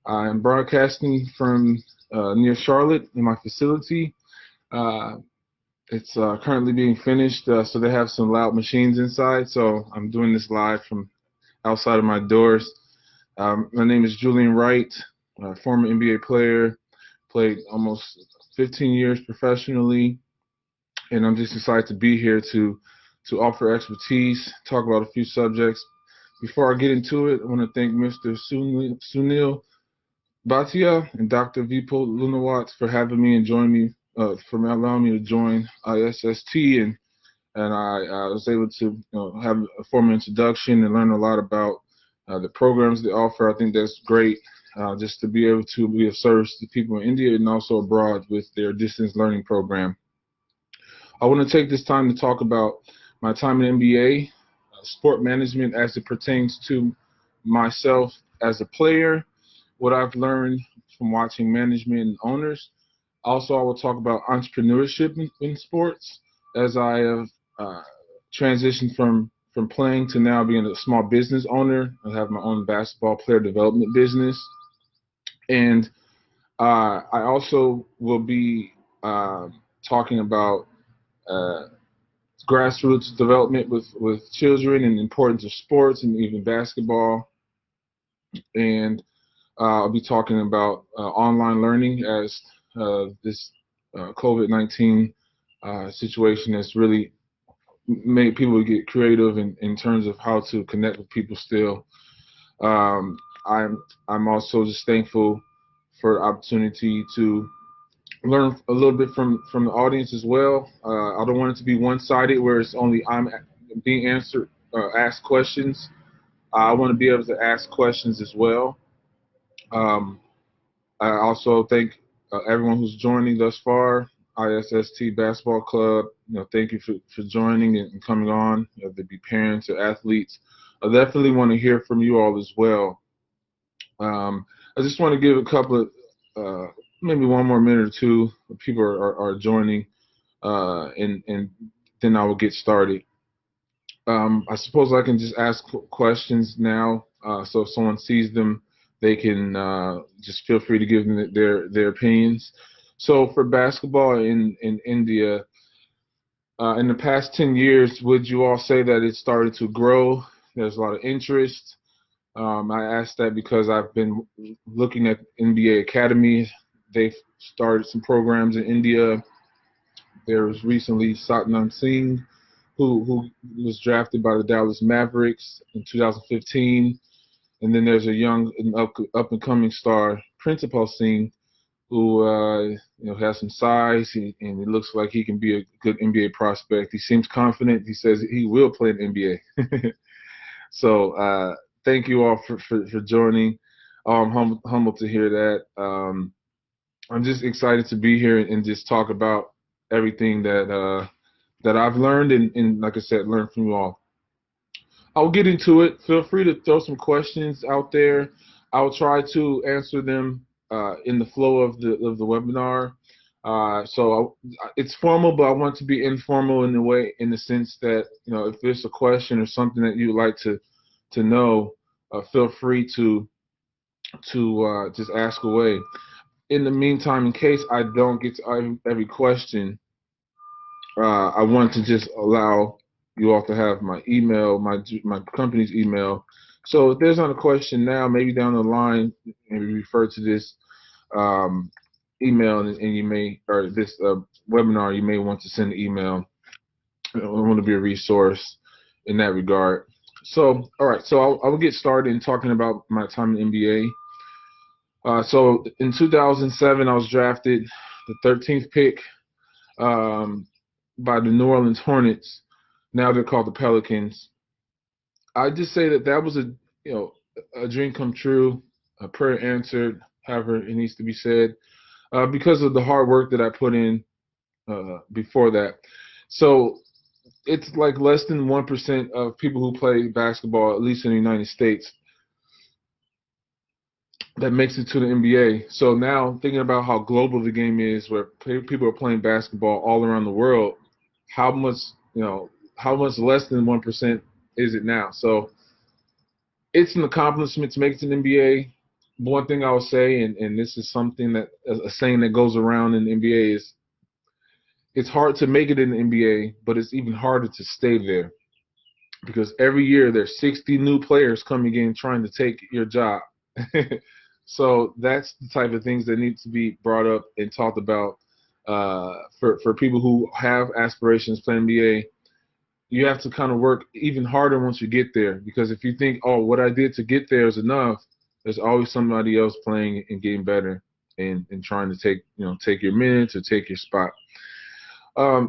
I'm broadcasting from near Charlotte in my facility. Uh, it's currently being finished, so they have some loud machines inside. So I'm doing this live from outside of my doors. My name is Julian Wright, former NBA player, played almost 15 years professionally, and I'm just excited to be here to offer expertise, talk about a few subjects. Before I get into it, I want to thank Mr. Sunil Bhatia and Dr. Vipul Lunawat for having me and joining me, for allowing me to join ISST, and I was able to have a formal introduction and learn a lot about the programs they offer. I think that's great, just to be able to be of service to people in India and also abroad with their distance learning program. I want to take this time to talk about my time in NBA, sport management as it pertains to myself as a player, what I've learned from watching management and owners. Also, I will talk about entrepreneurship in sports as I have transitioned from playing to now being a small business owner. I have my own basketball player development business, and I also will be talking about uh, grassroots development with children and the importance of sports and even basketball. And I'll be talking about online learning as this COVID-19 situation has really made people get creative in terms of how to connect with people still. Um, I'm also just thankful for the opportunity to learn a little bit from the audience as well. I don't want it to be one-sided where it's only I'm being asked questions. I want to be able to ask questions as well. Um, I also thank everyone who's joining thus far. ISST Basketball Club, thank you for joining and coming on. Whether they be parents or athletes, I definitely want to hear from you all as well. I just want to give a couple of maybe one more minute or two. People are joining, and then I will get started. I suppose I can just ask questions now, so if someone sees them, they can just feel free to give them their opinions. So for basketball in India, in the past 10 years, would you all say that it started to grow? There's a lot of interest. I asked that because I've been looking at NBA academies. They've started some programs in India. There was recently Satnam Singh, who was drafted by the Dallas Mavericks in 2015, and then there's a young and up and coming star, Principal Singh, who has some size and it looks like he can be a good NBA prospect. He seems confident. He says he will play in the NBA. So thank you all for joining. I'm humbled to hear that. I'm just excited to be here and just talk about everything that I've learned and like I said, learn from you all. I'll get into it. Feel free to throw some questions out there. I'll try to answer them in the flow of the webinar. So it's formal, but I want to be informal in the way, in the sense that if there's a question or something that you'd like to know, feel free to just ask away. In the meantime, in case I don't get to every question, I want to just allow you all to have my email, my company's email. So if there's not a question now, maybe down the line, maybe refer to this um, email, and you may, or this webinar, you may want to send an email. I want to be a resource in that regard. So, all right, so I will get started in talking about my time in the NBA. So in 2007, I was drafted the 13th pick. By the New Orleans Hornets. Now they're called the Pelicans. I just say that was a dream come true, a prayer answered, however it needs to be said, because of the hard work that I put in before that. So it's like less than 1% of people who play basketball, at least in the United States, that makes it to the NBA. So now thinking about how global the game is, where people are playing basketball all around the world, how much how much less than 1% is it now? So it's an accomplishment to make it to the NBA. one thing I would say, and this is something that a saying that goes around in the NBA is it's hard to make it in the NBA, but it's even harder to stay there because every year there's 60 new players coming in trying to take your job. So that's the type of things that need to be brought up and talked about for people who have aspirations to play NBA. You have to kind of work even harder once you get there, because if you think, oh, what I did to get there is enough, there's always somebody else playing and getting better and trying to take your minutes or take your spot.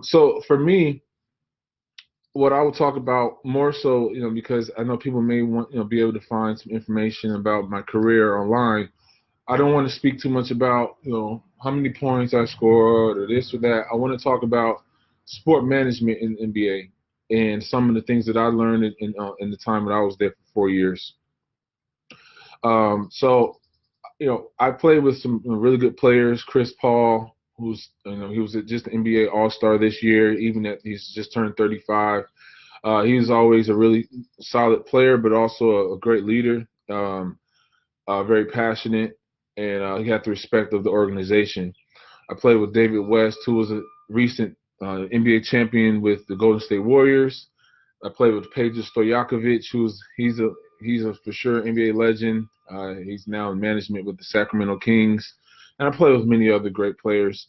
So for me, what I would talk about more so, because I know people may want, be able to find some information about my career online. I don't want to speak too much about, how many points I scored or this or that. I want to talk about sport management in the NBA and some of the things that I learned in the time that I was there for 4 years. So, I played with some really good players. Chris Paul, who's, he was just an NBA All-Star this year, even that he's just turned 35. He was always a really solid player, but also a great leader, very passionate, and he had the respect of the organization. I played with David West, who was a recent NBA champion with the Golden State Warriors. I played with Peja Stojakovic, he's a for sure NBA legend. He's now in management with the Sacramento Kings, and I played with many other great players.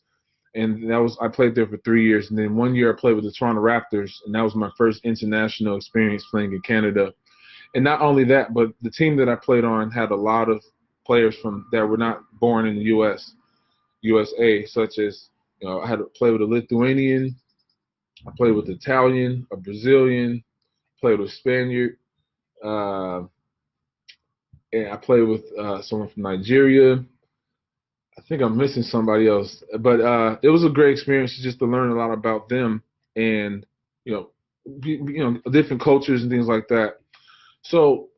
And I played there for 3 years, and then 1 year I played with the Toronto Raptors, and that was my first international experience playing in Canada. And not only that, but the team that I played on had a lot of players that were not born in the USA, such as, I had to play with a Lithuanian, I played with Italian, a Brazilian, played with Spaniard, uh, and I played with someone from Nigeria. I think I'm missing somebody else, but it was a great experience just to learn a lot about them and different cultures and things like that. So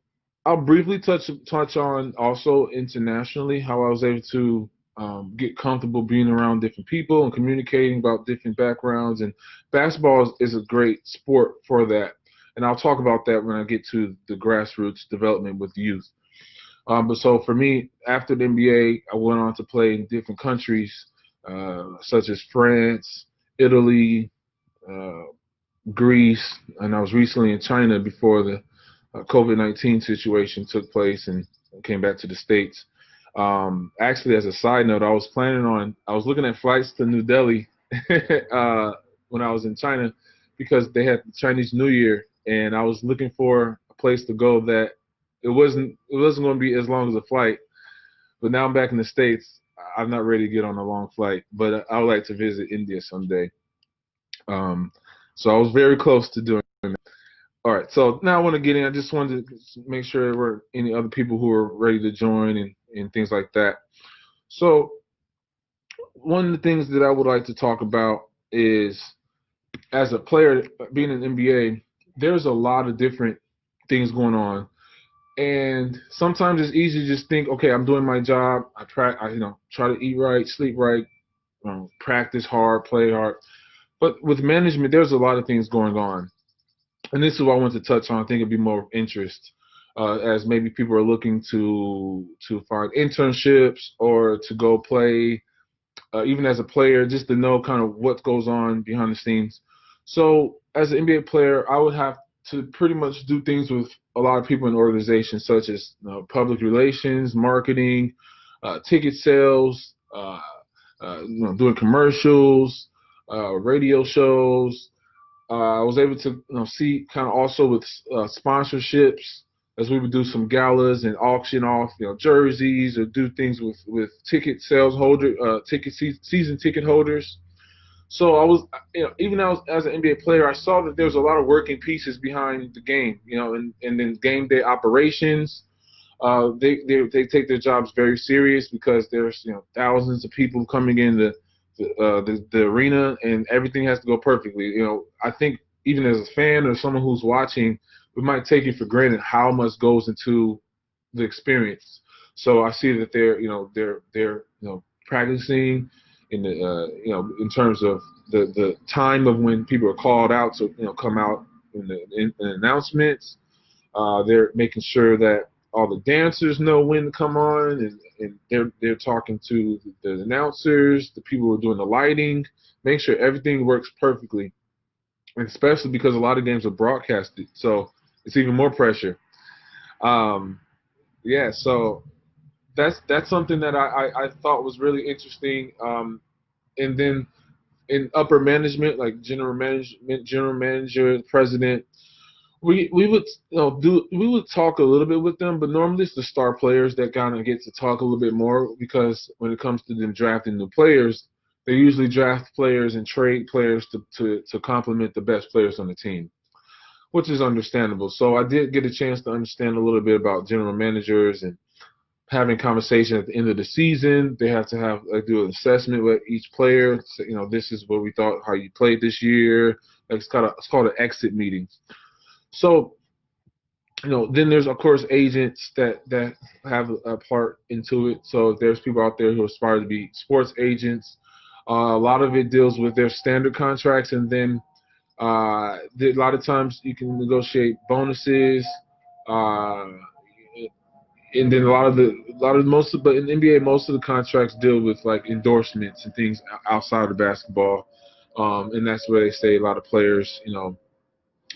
I'll briefly touch on also internationally how I was able to get comfortable being around different people and communicating about different backgrounds. And basketball is a great sport for that. And I'll talk about that when I get to the grassroots development with youth. But so for me, after the NBA, I went on to play in different countries, such as France, Italy, uh, Greece, and I was recently in China before the COVID-19 situation took place and came back to the States. Actually, as a side note, I was looking at flights to New Delhi when I was in China because they had Chinese New Year, and I was looking for a place to go that it wasn't going to be as long as a flight. But now I'm back in the States. I'm not ready to get on a long flight, but I would like to visit India someday. So I was very close to doing that. All right, so now I want to get in. I just wanted to make sure there were any other people who are ready to join and things like that. So one of the things that I would like to talk about is, as a player, being in the NBA, there's a lot of different things going on. And sometimes it's easy to just think, okay, I'm doing my job. I try to eat right, sleep right, practice hard, play hard. But with management, there's a lot of things going on. And this is what I want to touch on. I think it'd be more of interest, as maybe people are looking to find internships or to go play, even as a player, just to know kind of what goes on behind the scenes. So as an NBA player, I would have to pretty much do things with a lot of people in organizations, such as public relations, marketing, ticket sales, doing commercials, radio shows. I was able to see kind of also with sponsorships, as we would do some galas and auction off jerseys or do things with ticket sales season ticket holders. So I was, even as an NBA player, I saw that there was a lot of working pieces behind the game, and then game day operations. They take their jobs very serious because there's thousands of people coming in the arena, and everything has to go perfectly. I think even as a fan or someone who's watching, we might take it for granted how much goes into the experience. So I see that they're practicing in the in terms of the time of when people are called out to come out in the announcements. They're making sure that all the dancers know when to come on, and they're talking to the announcers, the people who are doing the lighting, make sure everything works perfectly. And especially because a lot of games are broadcasted, so it's even more pressure. Um, yeah, so that's something that I thought was really interesting. And then in upper management, like general manager, president, we would we would talk a little bit with them, but normally it's the star players that kind of get to talk a little bit more, because when it comes to them drafting new players, they usually draft players and trade players to complement the best players on the team, which is understandable. So I did get a chance to understand a little bit about general managers and having conversation at the end of the season. They have to have do an assessment with each player. So, this is what we thought, how you played this year. Like it's called an exit meeting. So, then there's of course agents that have a part into it. So if there's people out there who aspire to be sports agents, a lot of it deals with their standard contracts, and then a lot of times you can negotiate bonuses. Uh, and then but in the NBA, most of the contracts deal with like endorsements and things outside of basketball, and that's where they say a lot of players,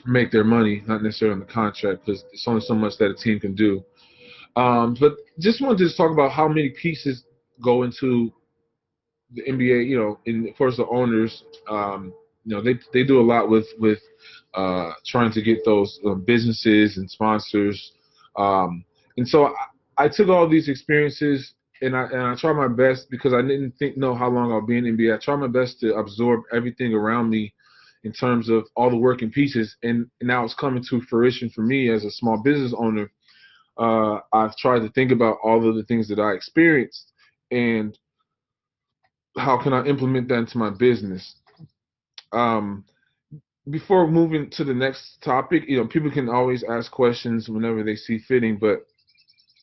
make their money, not necessarily on the contract, because it's only so much that a team can do. But just wanted to just talk about how many pieces go into the NBA. And of course the owners, they do a lot with trying to get those businesses and sponsors. And so I took all these experiences, and I try my best, because I didn't know how long I'll be in NBA. I try my best to absorb everything around me in terms of all the working pieces, and now it's coming to fruition for me as a small business owner. I've tried to think about all of the things that I experienced, and how can I implement that into my business. Um, Before moving to the next topic, people can always ask questions whenever they see fitting, but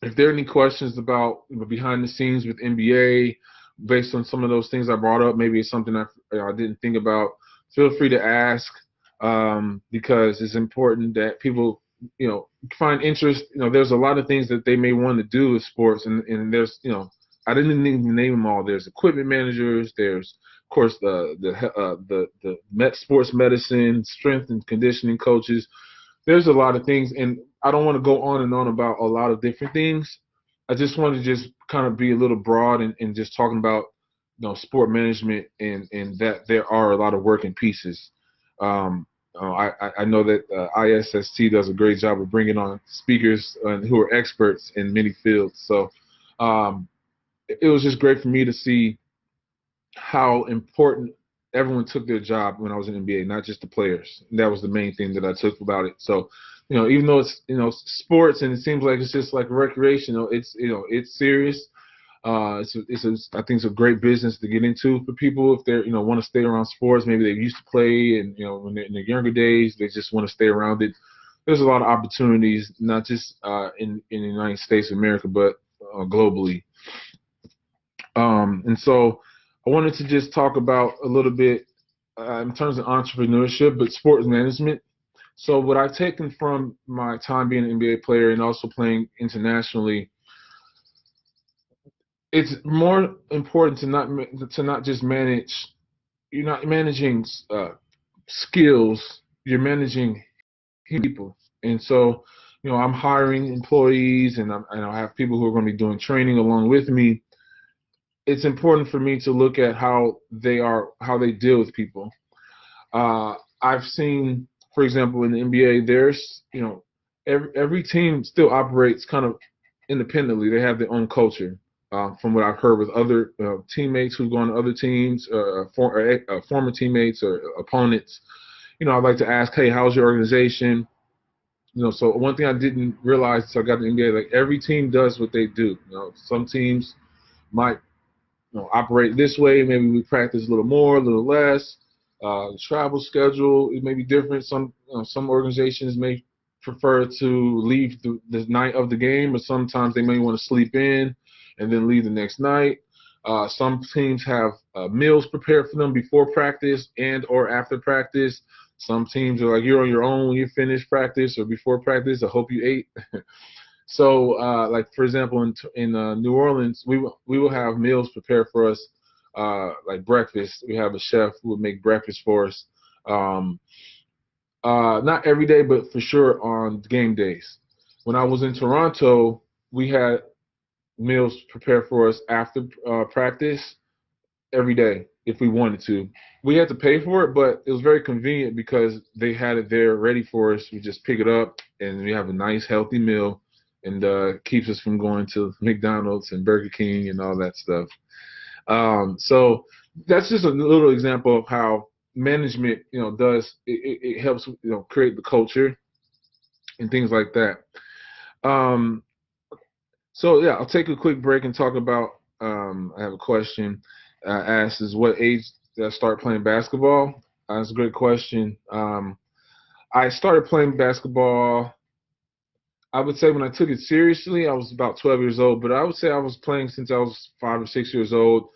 if there are any questions about behind the scenes with NBA, based on some of those things I brought up, maybe it's something I didn't think about, feel free to ask, because it's important that people, find interest. There's a lot of things that they may want to do with sports, and there's, I didn't even name them all. There's equipment managers. There's, of course, the sports medicine, strength and conditioning coaches. There's a lot of things, and I don't want to go on and on about a lot of different things. I just want to just kind of be a little broad, and just talking about, sport management, and that there are a lot of working pieces. Um, I know that ISST does a great job of bringing on speakers who are experts in many fields. So um, it was just great for me to see how important everyone took their job when I was in the NBA, not just the players. That was the main thing that I took about it. So, even though it's sports, and it seems like it's just like recreational, it's serious. I think it's a great business to get into for people if they're want to stay around sports. Maybe they used to play, and when they're in their younger days, they just want to stay around it. There's a lot of opportunities, not just in the United States of America, but globally. And so I wanted to just talk about a little bit in terms of entrepreneurship, but sports management. So what I've taken from my time being an NBA player and also playing internationally, it's more important to not just manage. You're not managing skills. You're managing people. And so, I'm hiring employees, and I have people who are going to be doing training along with me. It's important for me to look at how they deal with people. I've seen, for example, in the NBA, there's, every team still operates kind of independently. They have their own culture. From what I've heard with other teammates who've gone to other teams, former teammates or opponents, I'd like to ask, hey, how's your organization? So one thing I didn't realize until I got to the NBA, like every team does what they do. Some teams might operate this way. Maybe we practice a little more, a little less. The travel schedule, it may be different. Some organizations may prefer to leave the night of the game, but sometimes they may want to sleep in and then leave the next night. Some teams have meals prepared for them before practice and or after practice. Some teams are like, you're on your own when you finish practice or before practice. I hope you ate. So, like for example, in New Orleans, we will have meals prepared for us, like breakfast. We have a chef who would make breakfast for us. Um, not every day, but for sure on game days. When I was in Toronto, we had meals prepared for us after practice every day if we wanted to. We had to pay for it, but it was very convenient because they had it there ready for us. We just pick it up and we have a nice healthy meal, and keeps us from going to McDonald's and Burger King and all that stuff. So that's just a little example of how management, does it helps create the culture and things like that. Um, so yeah, I'll take a quick break and talk about. I have a question asked: is what age did I start playing basketball? That's a great question. I started playing basketball. I would say when I took it seriously, I was about 12 years old. But I would say I was playing since I was 5 or 6 years old.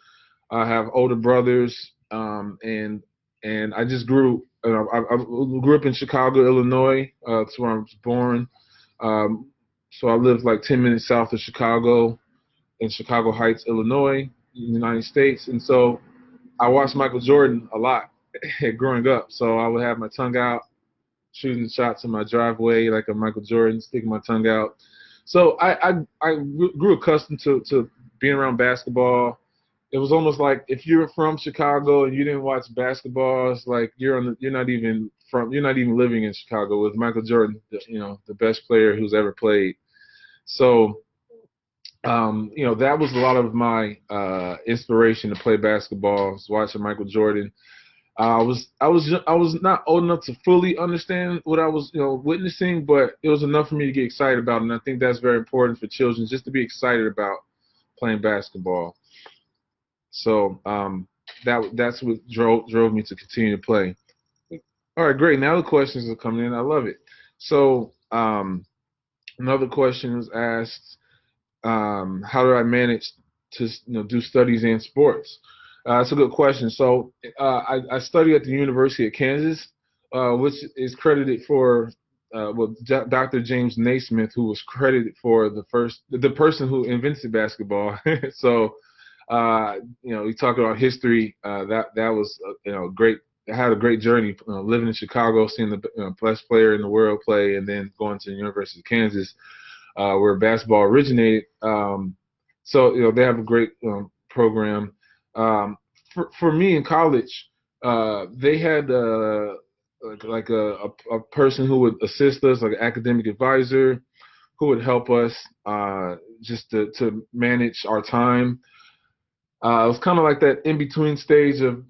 I have older brothers, and I just grew. I grew up in Chicago, Illinois. That's where I was born. Um, so I lived like 10 minutes south of Chicago, in Chicago Heights, Illinois, in the United States. And so I watched Michael Jordan a lot growing up. So I would have my tongue out, shooting shots in my driveway like a Michael Jordan, sticking my tongue out. So I grew accustomed to being around basketball. It was almost like if you're from Chicago and you didn't watch basketball, it's like you're not even living in Chicago. With Michael Jordan, the best player who's ever played. So that was a lot of my inspiration to play basketball. Was watching Michael Jordan. I was not old enough to fully understand what I was witnessing, but it was enough for me to get excited about it. And I think that's very important for children, just to be excited about playing basketball. So that's what drove me to continue to play. All right, great. Now the questions are coming in. I love it. So another question was asked. How do I manage to do studies and sports? That's a good question. So I study at the University of Kansas, which is credited for Dr. James Naismith, who was credited for the person who invented basketball. So we talk about history. That was great. I had a great journey living in Chicago, seeing the best player in the world play, and then going to the University of Kansas, where basketball originated. So they have a great program. For me in college, they had like a person who would assist us, like an academic advisor, who would help us just to manage our time. It was kind of like that in between stage of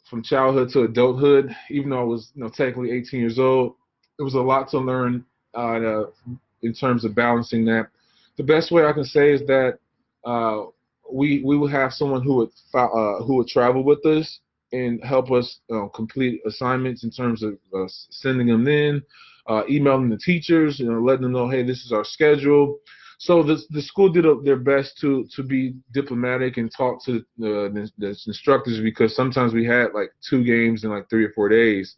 from childhood to adulthood. Even though I was technically 18 years old, it was a lot to learn in terms of balancing that. The best way I can say is that uh, we would have someone who would travel with us and help us complete assignments in terms of sending them in, emailing the teachers, letting them know, hey, this is our schedule. So the school did their best to be diplomatic and talk to the instructors, because sometimes we had like 2 games in like 3 or 4 days.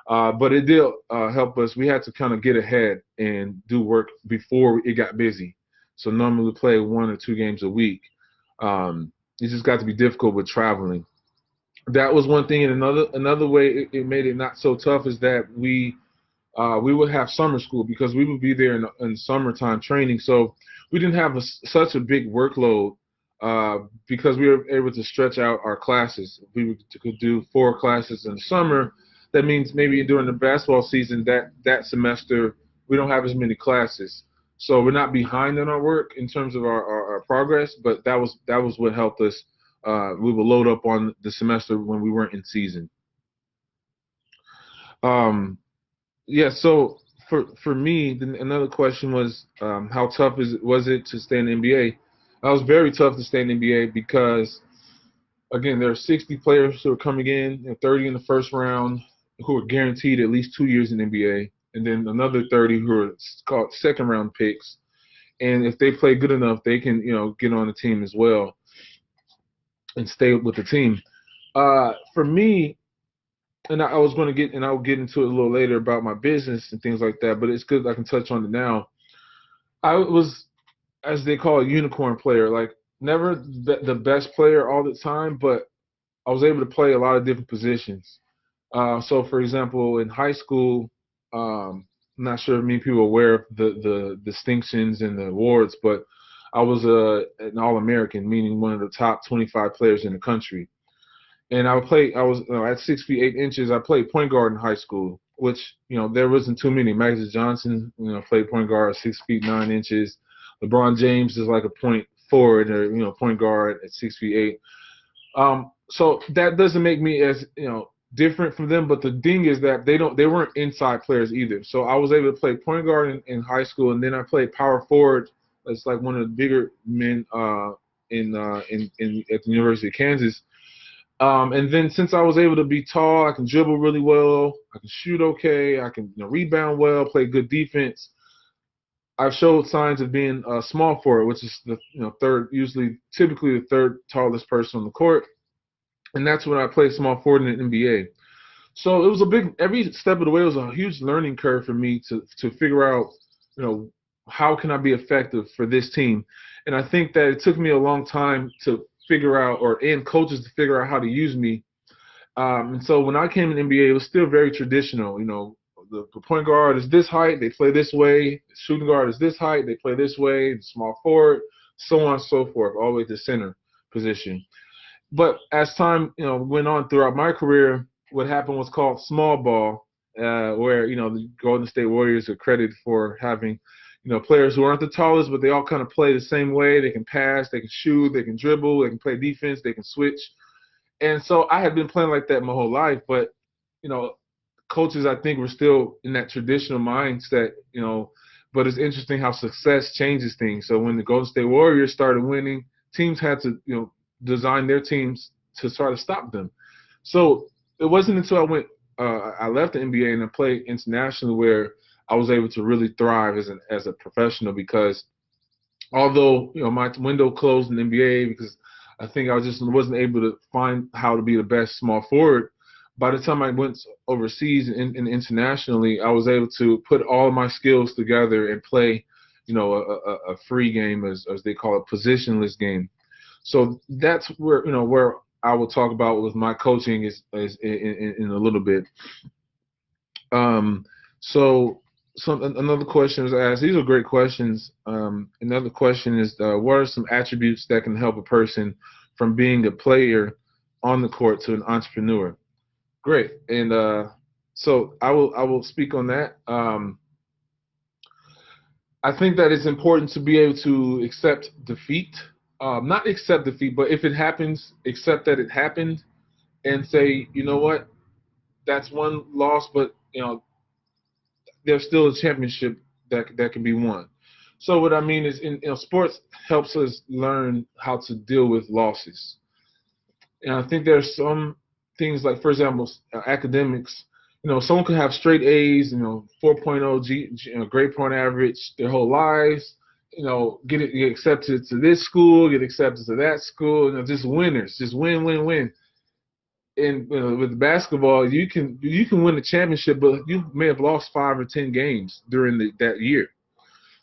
But it did help us. We had to kind of get ahead and do work before it got busy. So normally we play 1 or 2 games a week. It just got to be difficult with traveling. That was one thing, and another way it made it not so tough is that we would have summer school, because we would be there in summertime training. So we didn't have such a big workload because we were able to stretch out our classes. Could do 4 classes in the summer. That means maybe during the basketball season that semester we don't have as many classes. So we're not behind on our work in terms of our progress, but that was what helped us. We would load up on the semester when we weren't in season. Um, Yeah, so for me, another question was how tough was it to stay in the NBA? It was very tough to stay in the NBA because, again, there are 60 players who are coming in, 30 in the first round, who are guaranteed at least 2 years in the NBA, and then another 30 who are called second round picks. And if they play good enough, they can get on the team as well and stay with the team. For me, and I was going to get, and I'll get into it a little later about my business and things like that, but it's good I can touch on it now. I was, as they call, a unicorn player. Like never the best player all the time, but I was able to play a lot of different positions. So, for example, in high school, I'm not sure if many people are aware of the distinctions and the awards, but I was an All-American, meaning one of the top 25 players in the country. And I was at 6 feet 8 inches. I played point guard in high school, which there wasn't too many. Magic Johnson, played point guard 6 feet 9 inches. LeBron James is like a point forward or point guard at 6 feet 8. So that doesn't make me as different from them. But the thing is that they weren't inside players either. So I was able to play point guard in high school, and then I played power forward. That's like one of the bigger men in at the University of Kansas. And then since I was able to be tall, I can dribble really well, I can shoot okay, I can rebound well, play good defense. I've showed signs of being a small forward, which is the third, typically the third tallest person on the court, and that's when I played small forward in the NBA. So it was every step of the way was a huge learning curve for me to figure out, how can I be effective for this team. And I think that it took me a long time to figure out, and coaches to figure out how to use me. And so when I came in the NBA, it was still very traditional. The point guard is this height, they play this way. The shooting guard is this height, they play this way. The small forward, so on and so forth, all the way to center position. But as time went on throughout my career, what happened was called small ball, where the Golden State Warriors are credited for having players who aren't the tallest, but they all kind of play the same way. They can pass, they can shoot, they can dribble, they can play defense, they can switch. And so I had been playing like that my whole life, but coaches I think were still in that traditional mindset, but it's interesting how success changes things. So when the Golden State Warriors started winning, teams had to, design their teams to try to stop them. So it wasn't until I left the NBA and I played internationally where I was able to really thrive as a professional, because although my window closed in the NBA because I think I just wasn't able to find how to be the best small forward. By the time I went overseas and internationally, I was able to put all of my skills together and play, a free game, as they call it, positionless game. So that's where I will talk about with my coaching is in a little bit. So another question was asked. These are great questions. Another question is, what are some attributes that can help a person from being a player on the court to an entrepreneur? Great. And so I will speak on that. I think that it's important to be able to accept defeat. Not accept defeat, but if it happens, accept that it happened, and say, you know what, that's one loss, but there's still a championship that can be won. So what I mean is, in sports helps us learn how to deal with losses. And I think there's some things like, for example, academics. Someone could have straight A's, 4.0 grade point average their whole lives. Get accepted to this school, get accepted to that school. Just winners, just win, win, win. And with basketball, you can win the championship, but you may have lost 5 or 10 games during that year.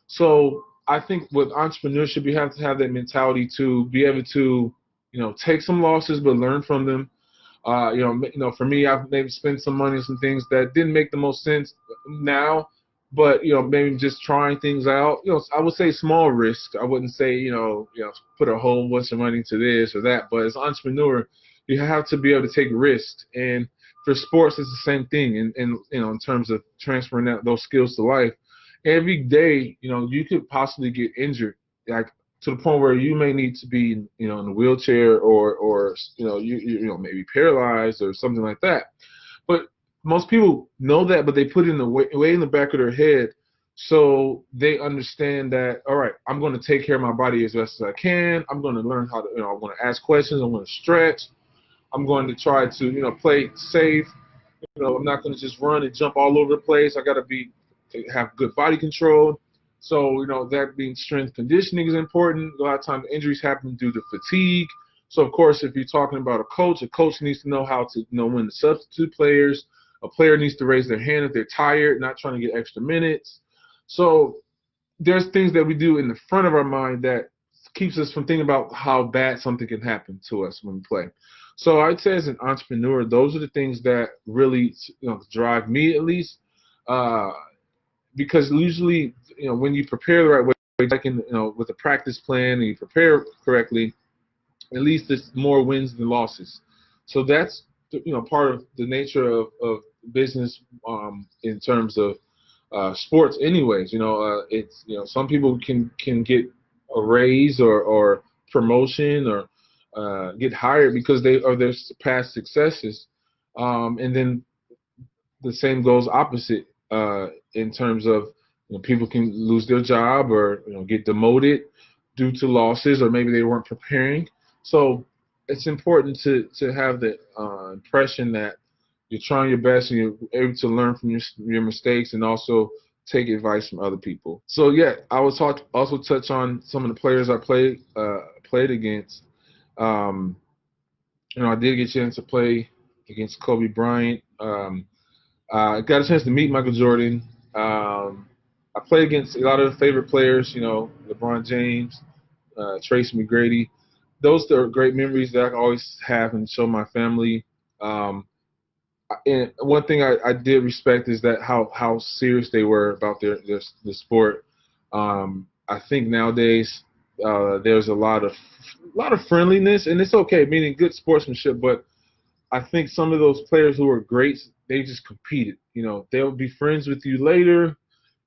So I think with entrepreneurship, you have to have that mentality to be able to, take some losses but learn from them. For me, I've maybe spent some money on some things that didn't make the most sense now, but maybe just trying things out. I would say small risk. I wouldn't say put a whole bunch of money into this or that. But as an entrepreneur, you have to be able to take risks. And for sports, it's the same thing. And in terms of transferring those skills to life, every day, you could possibly get injured, like to the point where you may need to be, in a wheelchair or you maybe paralyzed or something like that. But most people know that, but they put it in the way in the back of their head, so they understand that, all right, I'm going to take care of my body as best as I can. I'm going to learn how to, I'm going to ask questions. I'm going to stretch. I'm going to try to, play safe. I'm not going to just run and jump all over the place. I got to have good body control. So, that being strength conditioning is important. A lot of times injuries happen due to fatigue. So, of course, if you're talking about a coach needs to know how to know when to substitute players. A player needs to raise their hand if they're tired, not trying to get extra minutes. So there's things that we do in the front of our mind that keeps us from thinking about how bad something can happen to us when we play. So I'd say as an entrepreneur, those are the things that really, drive me at least, uh, because usually, when you prepare the right way, like with a practice plan and you prepare correctly, at least it's more wins than losses. So that's part of the nature of business, in terms of sports. Anyways, it's some people can get a raise or promotion or get hired because they are their past successes, and then the same goes opposite, in terms of people can lose their job or get demoted due to losses, or maybe they weren't preparing. So it's important to have the impression that you're trying your best and you're able to learn from your mistakes and also take advice from other people. So yeah, I was also touch on some of the players I played against. Um, I did get a chance to play against Kobe Bryant. I got a chance to meet Michael Jordan. I played against a lot of favorite players, LeBron James, Tracy McGrady. Those are great memories that I can always have and show my family. And one thing I did respect is that how serious they were about the sport. I think nowadays there's a lot of friendliness, and it's okay, meaning good sportsmanship, but I think some of those players who are greats, they just competed. They'll be friends with you later,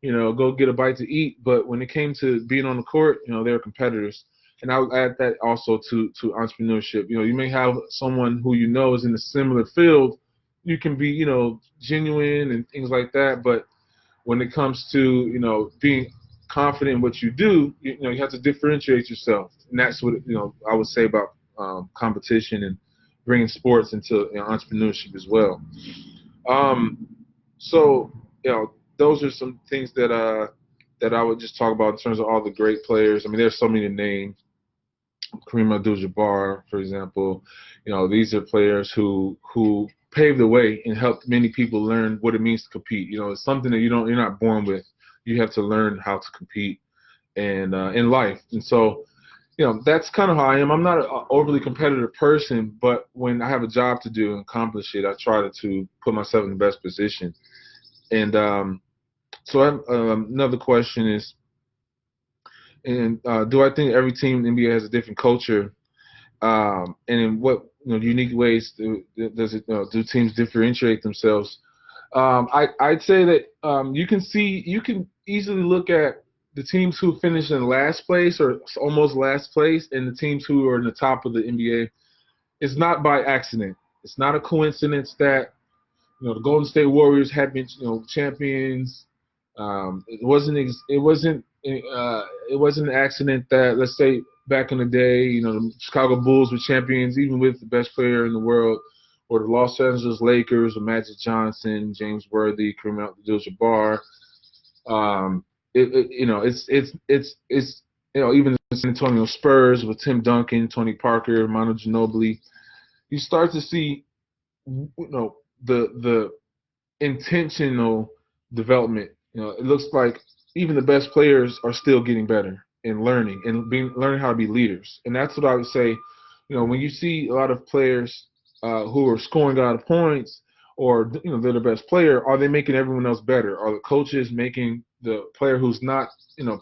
go get a bite to eat. But when it came to being on the court, they were competitors. And I would add that also to entrepreneurship. You may have someone who is in a similar field. You can be, genuine and things like that. But when it comes to, being confident in what you do, you have to differentiate yourself. And that's what, I would say about competition and bringing sports into entrepreneurship as well. Um, so, those are some things that I would just talk about in terms of all the great players. I mean, there's so many names. Kareem Abdul-Jabbar, for example. These are players who paved the way and helped many people learn what it means to compete. It's something that you're not born with. You have to learn how to compete and in life. And so, that's kind of how I am. I'm not an overly competitive person, but when I have a job to do and accomplish it, I try to put myself in the best position. And so another question is, and do I think every team in the NBA has a different culture? And in what unique ways do teams differentiate themselves? I'd say that you can easily look at the teams who finish in last place or almost last place and the teams who are in the top of the NBA. It's not by accident. It's not a coincidence that the Golden State Warriors have been champions. It wasn't an accident that, let's say, back in the day, the Chicago Bulls were champions even with the best player in the world, or the Los Angeles Lakers with Magic Johnson, James Worthy, Kareem Abdul-Jabbar. It's even the San Antonio Spurs with Tim Duncan, Tony Parker, Manu Ginobili. You start to see the intentional development. It looks like even the best players are still getting better and learning learning how to be leaders. And that's what I would say. When you see a lot of players who are scoring a lot of points, or they're the best player, are they making everyone else better? Are the coaches making the player who's not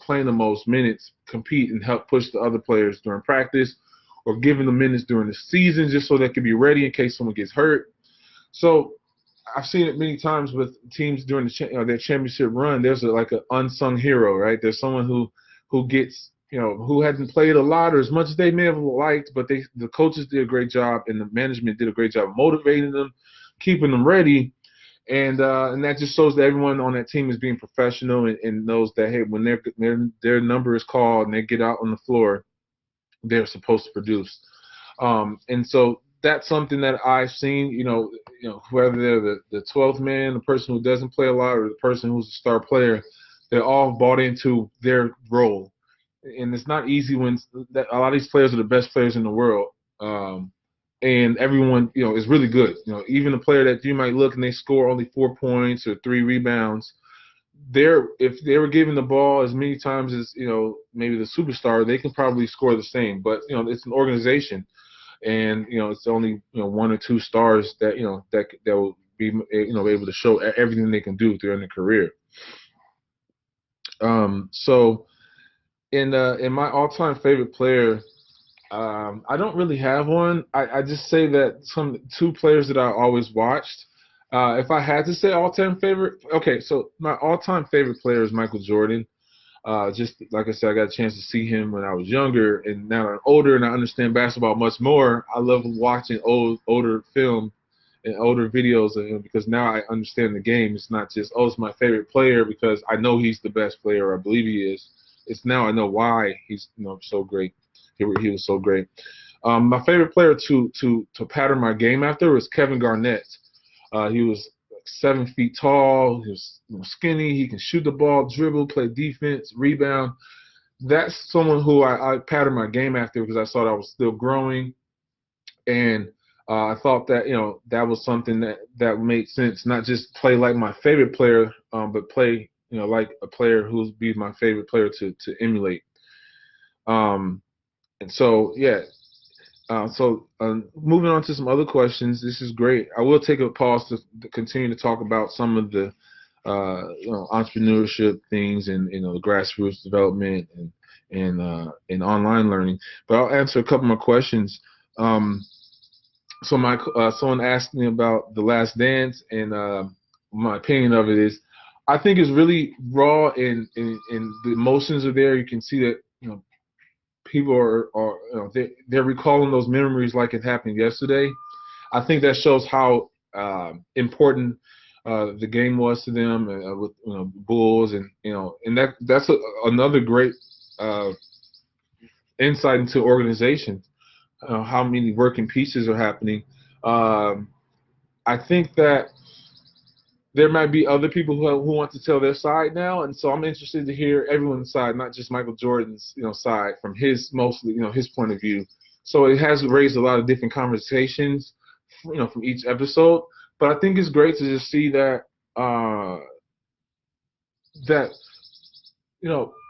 playing the most minutes compete and help push the other players during practice, or giving them minutes during the season just so they can be ready in case someone gets hurt? So I've seen it many times with teams during their championship run. There's like an unsung hero, right? There's someone who gets who hasn't played a lot or as much as they may have liked, but the coaches did a great job and the management did a great job motivating them, keeping them ready, and that just shows that everyone on that team is being professional and knows that, hey, when their number is called and they get out on the floor, they're supposed to produce. And so that's something that I've seen, whether they're the 12th man, the person who doesn't play a lot, or the person who's a star player, they're all bought into their role. And it's not easy when a lot of these players are the best players in the world. And everyone, is really good. Even a player that you might look and they score only 4 points or 3 rebounds, if they were given the ball as many times as maybe the superstar, they can probably score the same. But it's an organization, and it's only one or two stars that that will be able to show everything they can do during their career. So in my all-time favorite player, I don't really have one. I just say that two players that I always watched. If I had to say all-time favorite, okay, so my all-time favorite player is Michael Jordan. Just like I said, I got a chance to see him when I was younger, and now that I'm older and I understand basketball much more, I love watching older film and older videos of him because now I understand the game. It's not just, oh, it's my favorite player because I know he's the best player, or I believe he is. It's now I know why he's so great. He was so great. My favorite player to pattern my game after was Kevin Garnett. He was 7 feet tall. He was skinny. He can shoot the ball, dribble, play defense, rebound. That's someone who I patterned my game after because I thought I was still growing, and I thought that that was something that made sense. Not just play like my favorite player, but play like a player who's be my favorite player to emulate. And so yeah, moving on to some other questions. This is great. I will take a pause to continue to talk about some of the entrepreneurship things and the grassroots development and online learning. But I'll answer a couple more questions. So someone asked me about The Last Dance, and my opinion of it is, I think it's really raw and the emotions are there. You can see that people are they're recalling those memories like it happened yesterday. I think that shows how important the game was to them with Bulls, and that's another great insight into organization. How many working pieces are happening. I think that there might be other people who want to tell their side now, and so I'm interested to hear everyone's side, not just Michael Jordan's side from his mostly his point of view. So it has raised a lot of different conversations from each episode, but I think it's great to just see that that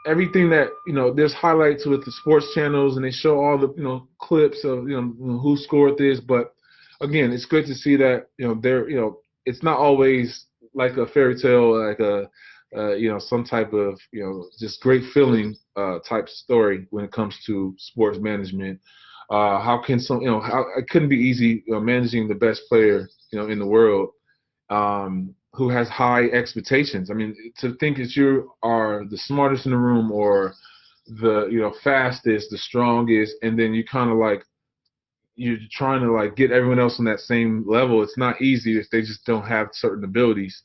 everything that there's highlights with the sports channels, and they show all the clips of who scored this, but again, it's good to see that they're it's not always like a fairy tale, like a some type of just great feeling type story when it comes to sports management. How can how it couldn't be easy managing the best player in the world, who has high expectations. I mean, to think that you are the smartest in the room, or the fastest, the strongest, and then you kind of like you're trying to like get everyone else on that same level. It's not easy if they just don't have certain abilities.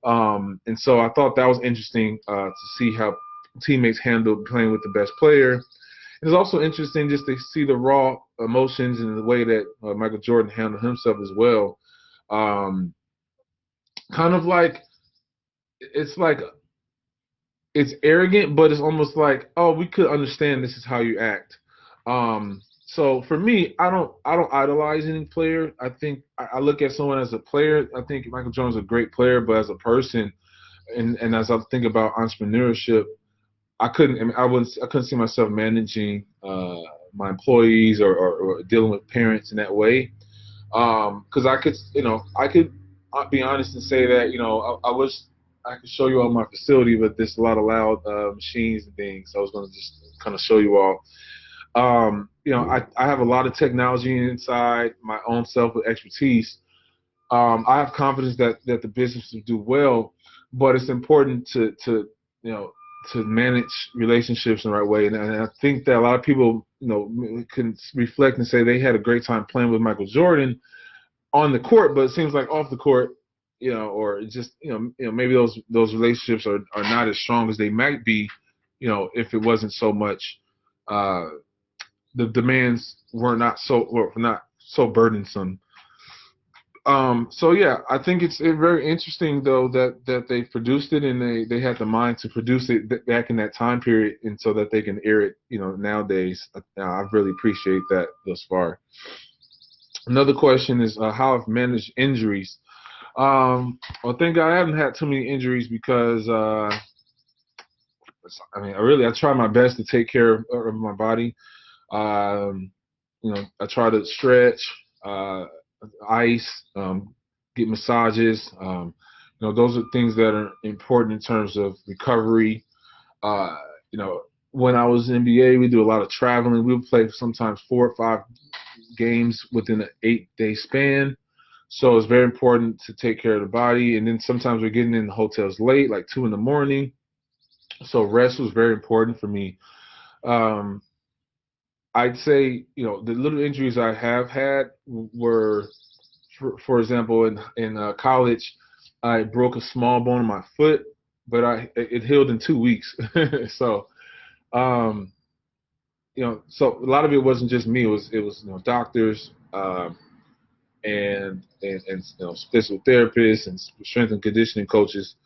And so I thought that was interesting to see how teammates handled playing with the best player. It's also interesting just to see the raw emotions and the way that Michael Jordan handled himself as well. Kind of like it's it's arrogant, but it's almost like, oh, we could understand this is how you act. So for me, I don't idolize any player. I think I look at someone as a player. I think Michael Jordan's a great player, but as a person, and as I think about entrepreneurship, I couldn't see myself managing my employees or dealing with parents in that way. Because I could be honest and say that I wish I could show you all my facility, but there's a lot of loud machines and things. So I was going to just kind of show you all. I have a lot of technology inside my own self with expertise. I have confidence that the business will do well, but it's important to you know to manage relationships in the right way. And I think that a lot of people can reflect and say they had a great time playing with Michael Jordan on the court, but it seems like off the court, or just maybe those relationships are not as strong as they might be, if it wasn't so much the demands were not so burdensome. So yeah, I think it's very interesting though that they produced it, and they had the mind to produce it back in that time period, and so that they can air it nowadays. I really appreciate that thus far. Another question is how I've managed injuries. Well, thank God I haven't had too many injuries because I try my best to take care of my body. Um, I try to stretch, ice, get massages. Those are things that are important in terms of recovery. Uh, you know, when I was in NBA, we do a lot of traveling. We would play sometimes 4 or 5 games within an 8-day span. So it's very important to take care of the body. And then sometimes we're getting in the hotels late, like 2 in the morning. So rest was very important for me. Um, I'd say, the little injuries I have had were, for example, in college, I broke a small bone in my foot, but it healed in 2 weeks. So, um, so a lot of it wasn't just me. It was doctors, and physical therapists and strength and conditioning coaches.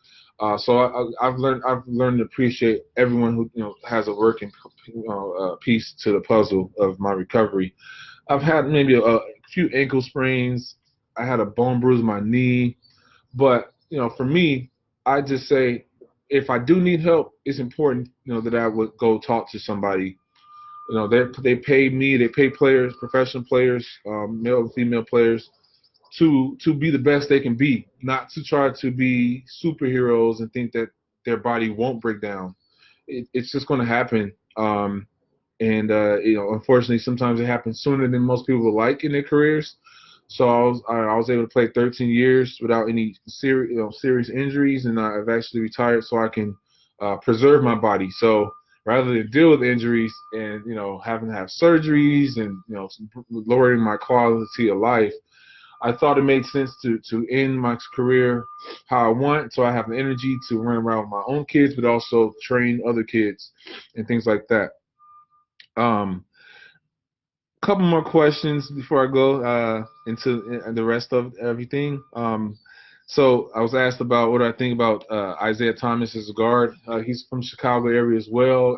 So I've learned to appreciate everyone who has a working piece to the puzzle of my recovery. I've had maybe a few ankle sprains. I had a bone bruise in my knee, but for me, I just say if I do need help, it's important that I would go talk to somebody. They pay me, they pay players, professional players, male and female players, to be the best they can be, not to try to be superheroes and think that their body won't break down. It's just going to happen. And unfortunately, sometimes it happens sooner than most people would like in their careers. So I was able to play 13 years without any serious injuries, and I've actually retired so I can preserve my body. So rather than deal with injuries and having to have surgeries and lowering my quality of life, I thought it made sense to end my career how I want, so I have the energy to run around with my own kids, but also train other kids and things like that. Um, Couple more questions before I go into the rest of everything. So I was asked about what I think about Isaiah Thomas as a guard. He's from Chicago area as well.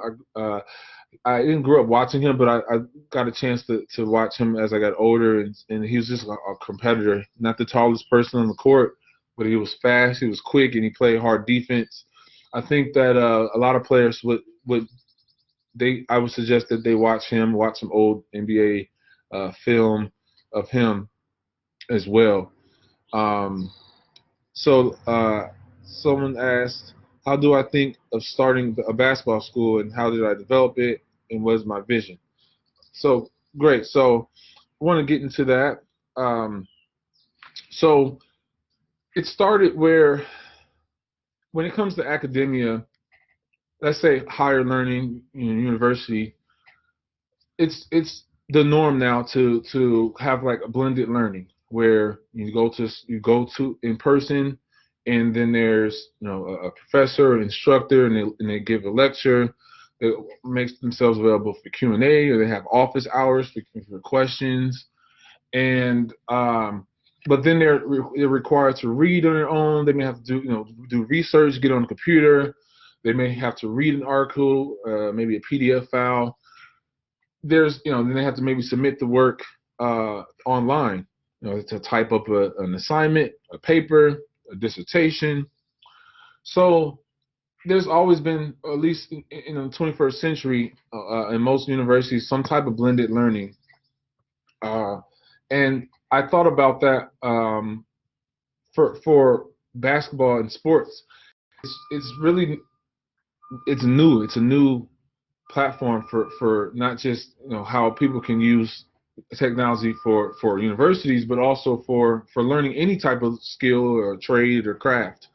I didn't grow up watching him, but I got a chance to watch him as I got older, and he was just a competitor. Not the tallest person on the court, but he was fast, he was quick, and he played hard defense. I think that a lot of players I would suggest that they watch some old NBA film of him as well. Um, so someone asked, how do I think of starting a basketball school, and how did I develop it, and what is my vision? So great. So I want to get into that. Um, so it started where, when it comes to academia, let's say higher learning, university, it's the norm now to have like a blended learning where you go to in person, and then there's a professor, instructor, and they give a lecture. They make themselves available for Q&A, or they have office hours for questions. And but then they're required to read on their own. They may have to do research, get on the computer. They may have to read an article, maybe a PDF file. Then they have to maybe submit the work online, to type up an assignment, a paper, a dissertation. So there's always been, at least in the 21st century, in most universities, some type of blended learning. And I thought about that for basketball and sports. It's new. It's a new platform for not just how people can use technology for universities, but also for learning any type of skill or trade or craft.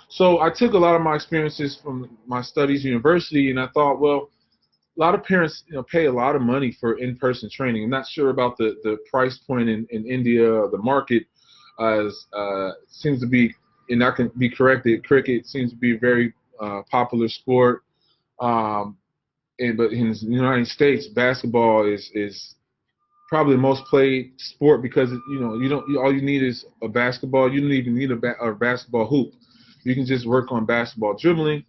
So I took a lot of my experiences from my studies at university, and I thought, well, a lot of parents pay a lot of money for in-person training. I'm not sure about the price point in India or the market, as seems to be, and I can be corrected, cricket seems to be a very popular sport. Um, but in the United States, basketball is probably the most played sport, because all you need is a basketball. You don't even need a basketball hoop. You can just work on basketball dribbling.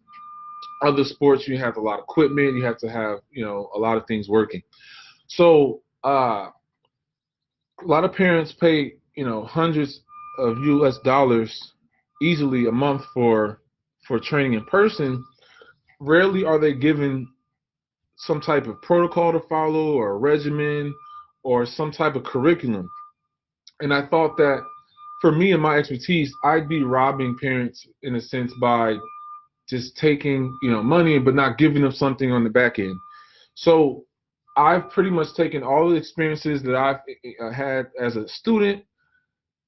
Other sports, you have a lot of equipment. You have to have a lot of things working. So a lot of parents pay hundreds, of US dollars easily a month for training in person, rarely are they given some type of protocol to follow or a regimen or some type of curriculum. And I thought that for me and my expertise, I'd be robbing parents in a sense by just taking, money but not giving them something on the back end. So I've pretty much taken all the experiences that I've had as a student,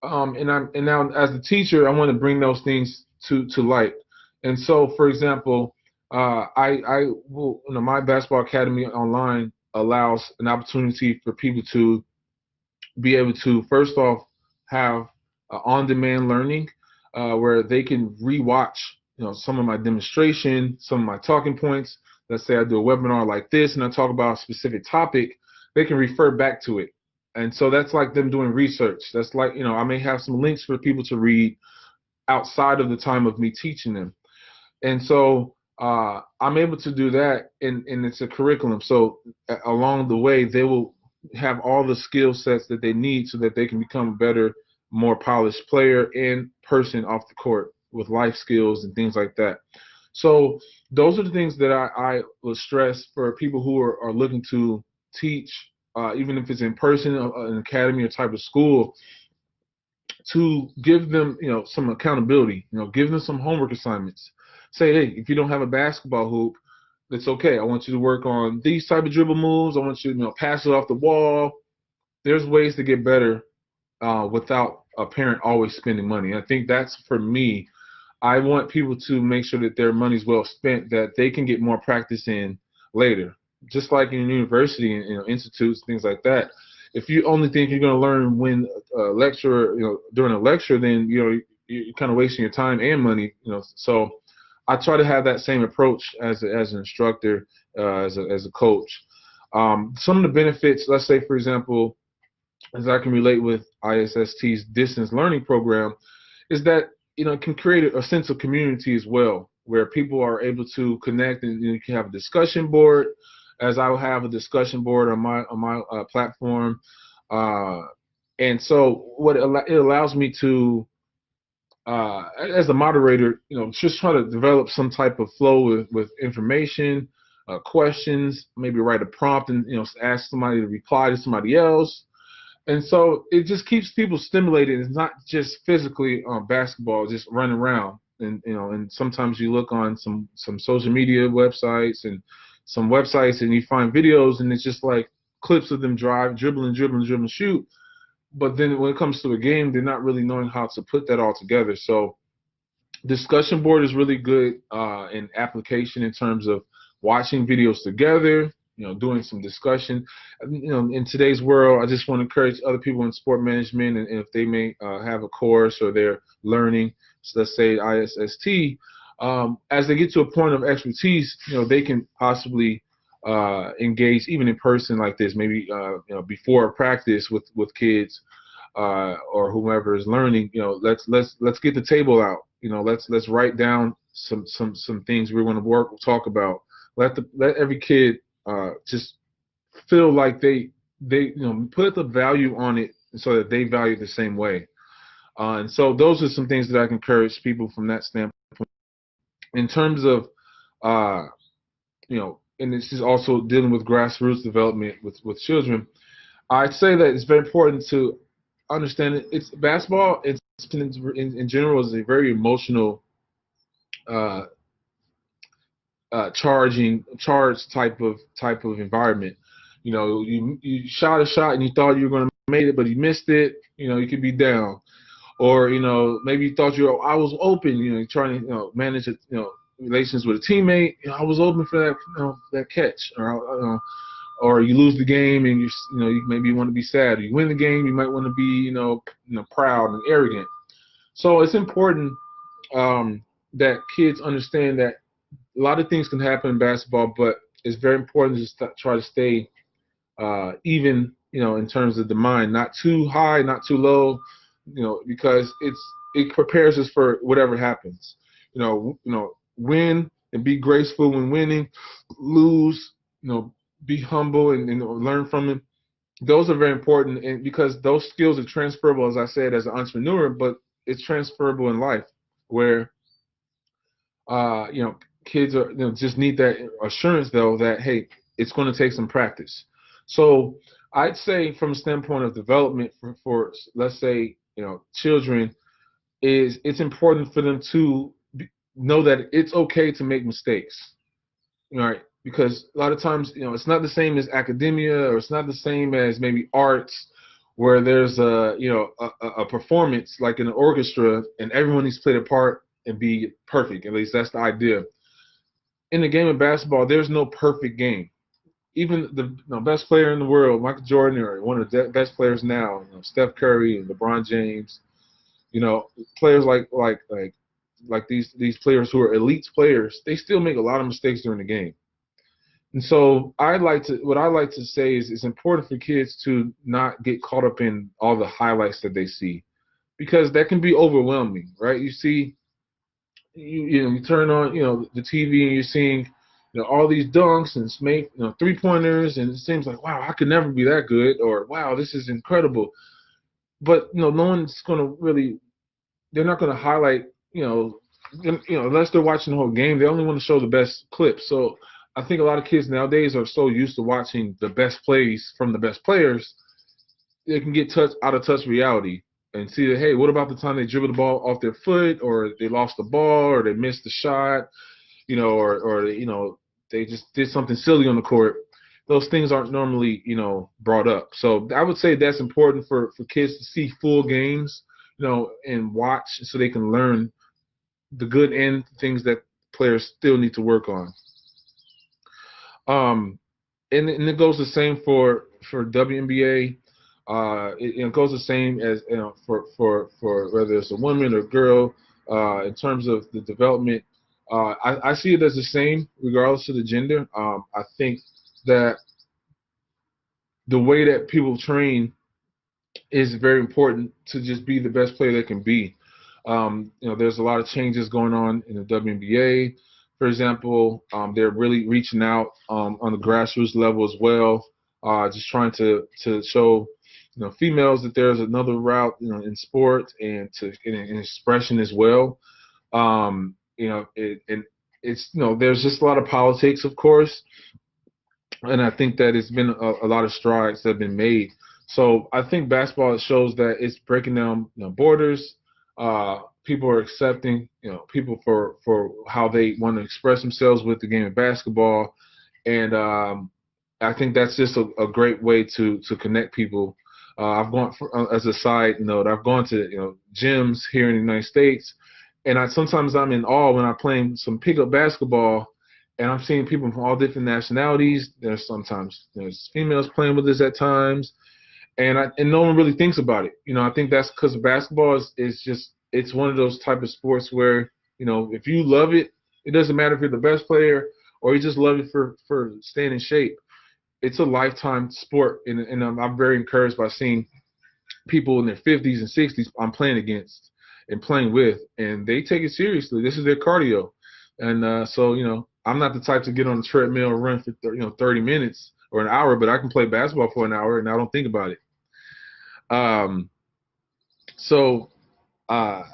and now as a teacher, I want to bring those things to light. And so, for example, I will, my basketball academy online allows an opportunity for people to be able to first off have on-demand learning, where they can rewatch, some of my demonstration, some of my talking points. Let's say I do a webinar like this and I talk about a specific topic, they can refer back to it. And so that's like them doing research. That's like, I may have some links for people to read outside of the time of me teaching them. And so I'm able to do that, and it's a curriculum. So along the way, they will have all the skill sets that they need so that they can become a better, more polished player and person off the court with life skills and things like that. So those are the things that I would stress for people who are looking to teach, even if it's in person, an academy or type of school, to give them, some accountability, give them some homework assignments. Say, hey, if you don't have a basketball hoop, that's okay. I want you to work on these type of dribble moves. I want you to, pass it off the wall. There's ways to get better without a parent always spending money. I think that's, for me, I want people to make sure that their money's well spent, that they can get more practice in later. Just like in university and institutes, things like that. If you only think you're going to learn when a lecturer, during a lecture, then you're kind of wasting your time and money. So I try to have that same approach as an instructor, as a coach. Some of the benefits, let's say, for example, as I can relate with ISST's distance learning program, is that it can create a sense of community as well, where people are able to connect, and you can have a discussion board, as I will have a discussion board on my platform, and so what it allows me to, as a moderator, just try to develop some type of flow with information, questions, maybe write a prompt and ask somebody to reply to somebody else. And so it just keeps people stimulated. It's not just physically basketball, just running around. And sometimes you look on some social media websites and some websites and you find videos and it's just like clips of them dribbling, shoot. But then when it comes to a game, they're not really knowing how to put that all together. So discussion board is really good in application in terms of watching videos together, doing some discussion. In today's world, I just want to encourage other people in sport management, and if they may have a course or they're learning, so let's say ISST, as they get to a point of expertise, they can possibly engage even in person like this, maybe before practice with kids or whomever is learning. Let's get the table out. Let's write down some things we want to talk about. Let every kid just feel like they put the value on it so that they value the same way. And so those are some things that I can encourage people from that standpoint. In terms of and this is also dealing with grassroots development with children, I'd say that it's very important to understand it. It's basketball. It's in general is a very emotional, charged type of environment. You shot a shot and you thought you were going to make it, but you missed it. You could be down, or maybe you thought I was open. You're trying to manage it. Relations with a teammate. I was open for that catch, or you lose the game and you maybe want to be sad. Or you win the game, you might want to be proud and arrogant. So it's important that kids understand that a lot of things can happen in basketball, but it's very important to try to stay even, in terms of the mind, not too high, not too low, because it prepares us for whatever happens. Win and be graceful when winning, lose, be humble and learn from it. those are very important, and because those skills are transferable, as I said, as an entrepreneur, but it's transferable in life, where you know, kids are, you know, just need that assurance though that hey, it's going to take some practice. So I'd say from a standpoint of development for let's say, you know, children, is it's important for them to know that it's okay to make mistakes. You know, right? Because a lot of times, you know, it's not the same as academia, or it's not the same as maybe arts, where there's a, you know, a performance like in an orchestra, and everyone needs to play their part and be perfect. At least that's the idea. In the game of basketball, there's no perfect game. Even the, you know, best player in the world, Michael Jordan, or one of the best players now, you know, Steph Curry and LeBron James, you know, players like these players who are elite players, they still make a lot of mistakes during the game. And so what I like to say is it's important for kids to not get caught up in all the highlights that they see, because that can be overwhelming, right? You see, you know, you turn on, you know, the TV, and you're seeing, you know, all these dunks and make, you know, 3-pointers, and it seems like, wow, I could never be that good, or wow, this is incredible. But you know, no one's going to really, they're not going to highlight, unless they're watching the whole game, they only want to show the best clips. So I think a lot of kids nowadays are so used to watching the best plays from the best players, they can get out of touch reality and see that, hey, what about the time they dribbled the ball off their foot, or they lost the ball, or they missed the shot, or you know, they just did something silly on the court. Those things aren't normally, you know, brought up. So I would say that's important for kids to see full games, you know, and watch so they can learn the good and things that players still need to work on. Um, and it goes the same for WNBA. It goes the same as, you know, for whether it's a woman or girl. In terms of the development, I see it as the same regardless of the gender. I think that the way that people train is very important to just be the best player they can be. You know, there's a lot of changes going on in the WNBA. For example, they're really reaching out on the grassroots level as well, just trying to show, you know, females that there's another route, you know, in sport, and in expression as well. And it's, you know, there's just a lot of politics, of course, and I think that it's been a lot of strides that have been made. So I think basketball shows that it's breaking down, you know, borders. People are accepting, you know, people for how they want to express themselves with the game of basketball, and I think that's just a great way to connect people. I've gone as a side note, I've gone to, you know, gyms here in the United States, and sometimes I'm in awe when I'm playing some pickup basketball, and I'm seeing people from all different nationalities. There's females playing with us at times, and no one really thinks about it. You know, I think that's because basketball is just, it's one of those type of sports where, you know, if you love it, it doesn't matter if you're the best player or you just love it for staying in shape. It's a lifetime sport, and I'm very encouraged by seeing people in their 50s and 60s I'm playing against and playing with, and they take it seriously. This is their cardio, and so, you know, I'm not the type to get on the treadmill and run for 30 minutes or an hour, but I can play basketball for an hour and I don't think about it. Um, so uh,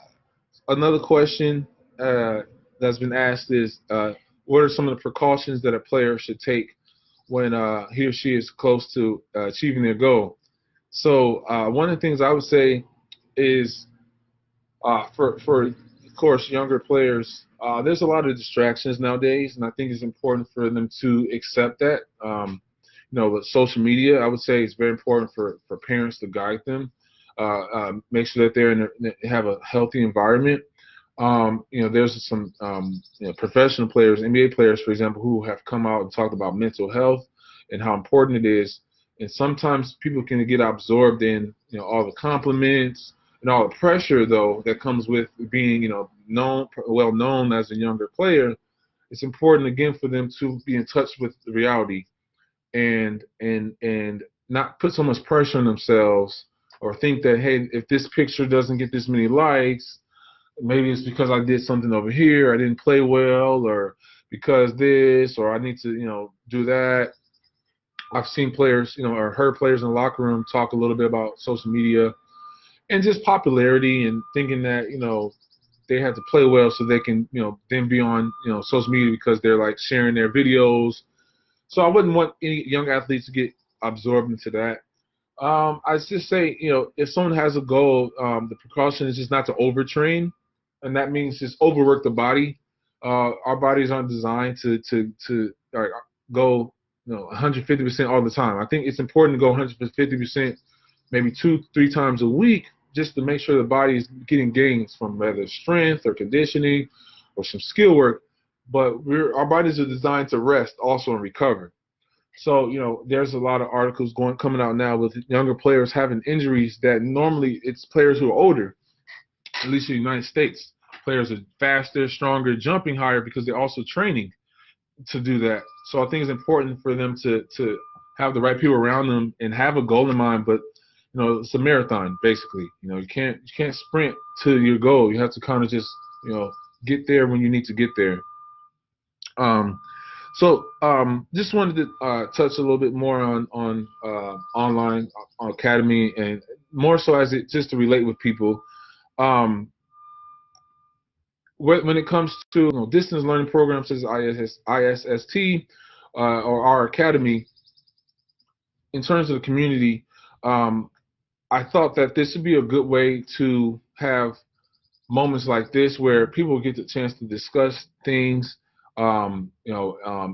Another question that's been asked is, what are some of the precautions that a player should take when he or she is close to achieving their goal? So one of the things I would say is, for of course younger players, there's a lot of distractions nowadays, and I think it's important for them to accept that. You know, with social media, I would say it's very important for parents to guide them, make sure that they have a healthy environment. You know, there's some you know, professional players, NBA players, for example, who have come out and talked about mental health and how important it is. And sometimes people can get absorbed in, you know, all the compliments and all the pressure, though, that comes with being, you know, well known as a younger player. It's important again for them to be in touch with the reality, and not put so much pressure on themselves, or think that, hey, if this picture doesn't get this many likes, maybe it's because I did something over here, I didn't play well, or because this, or I need to, you know, do that. I've seen players, or heard players in the locker room talk a little bit about social media and just popularity and thinking that, they have to play well so they can, then be on, social media because they're like sharing their videos. So I wouldn't want any young athletes to get absorbed into that. I just say, if someone has a goal, the precaution is just not to overtrain, and that means just overwork the body. Our bodies aren't designed to go, 150% all the time. I think it's important to go 150%, maybe 2-3 times a week, just to make sure the body is getting gains from whether strength or conditioning or some skill work. But our bodies are designed to rest also and recover. So, there's a lot of articles coming out now with younger players having injuries that normally it's players who are older, at least in the United States. Players are faster, stronger, jumping higher because they're also training to do that. So I think it's important for them to have the right people around them and have a goal in mind. But it's a marathon basically. You can't sprint to your goal. You have to kind of just get there when you need to get there. Just wanted to touch a little bit more on online academy, and more so as it just to relate with people. When it comes to distance learning programs such as ISST or our academy, in terms of the community, I thought that this would be a good way to have moments like this where people get the chance to discuss things. Even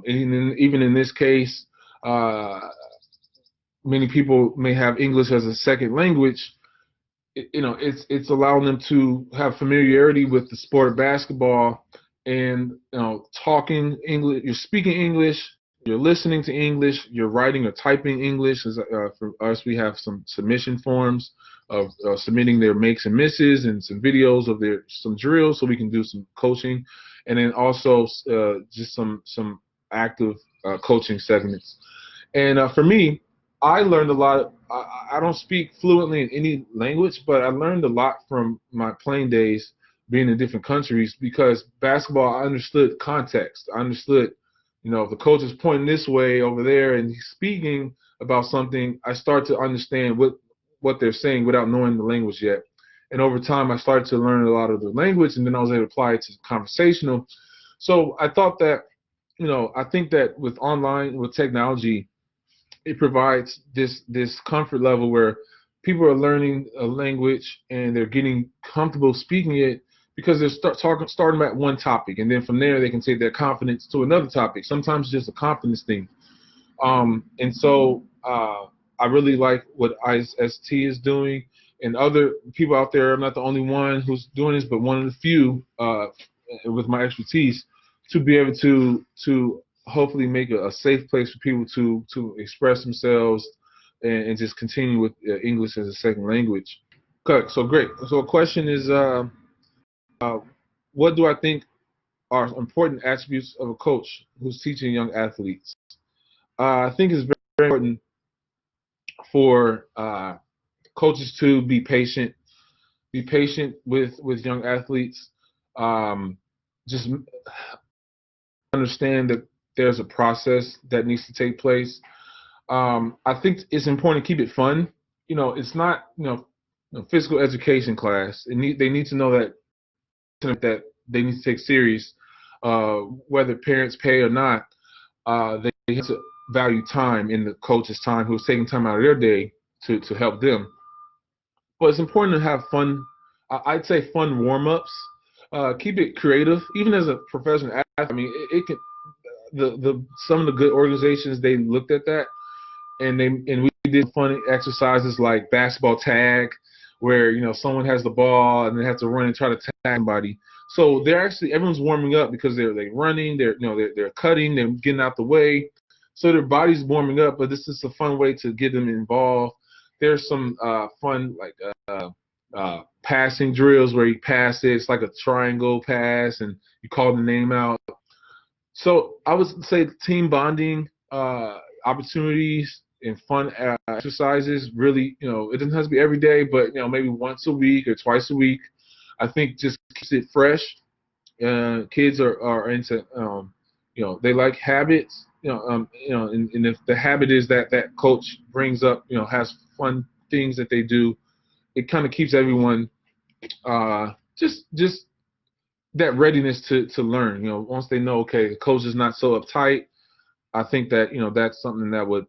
in this case, many people may have English as a second language. It's allowing them to have familiarity with the sport of basketball and talking English. You're speaking English, you're listening to English, you're writing or typing English. For us, we have some submission forms of submitting their makes and misses and some videos of some drills so we can do some coaching, and then also just some active coaching segments. And for me, I learned a lot. I don't speak fluently in any language, but I learned a lot from my playing days being in different countries, because basketball, I understood context. I understood, if the coach is pointing this way over there and he's speaking about something, I start to understand what they're saying without knowing the language yet. And over time, I started to learn a lot of the language, and then I was able to apply it to conversational. So I thought that, I think that with technology, it provides this comfort level where people are learning a language and they're getting comfortable speaking it because they're starting at one topic, and then from there they can take their confidence to another topic. Sometimes it's just a confidence thing. And so I really like what ISST is doing, and other people out there. I'm not the only one who's doing this, but one of the few with my expertise to be able to hopefully make a safe place for people to express themselves and just continue with English as a second language. Okay, so great. So a question is, what do I think are important attributes of a coach who's teaching young athletes? I think it's very important for coaches to be patient with young athletes. Just understand that there's a process that needs to take place. I think it's important to keep it fun. It's not physical education class. They need to know that they need to take serious, whether parents pay or not. They have to value time in the coach's time, who's taking time out of their day to help them. But it's important to have fun. I'd say fun warm-ups. Keep it creative, even as a professional athlete. I mean, it can. Some of the good organizations, they looked at that, and we did fun exercises like basketball tag, where someone has the ball and they have to run and try to tag somebody. So everyone's warming up because they're running, they're cutting, they're getting out the way, so their body's warming up. But this is a fun way to get them involved. There's some fun passing drills where you pass it. It's like a triangle pass, and you call the name out. So I would say team bonding opportunities and fun exercises. Really, it doesn't have to be every day, but maybe once a week or twice a week. I think just keeps it fresh. Kids are into they like habits, and if the habit is that that coach brings up, has fun things that they do, it kind of keeps everyone just that readiness to learn. Once they know, okay, the coach is not so uptight, I think that that's something that would.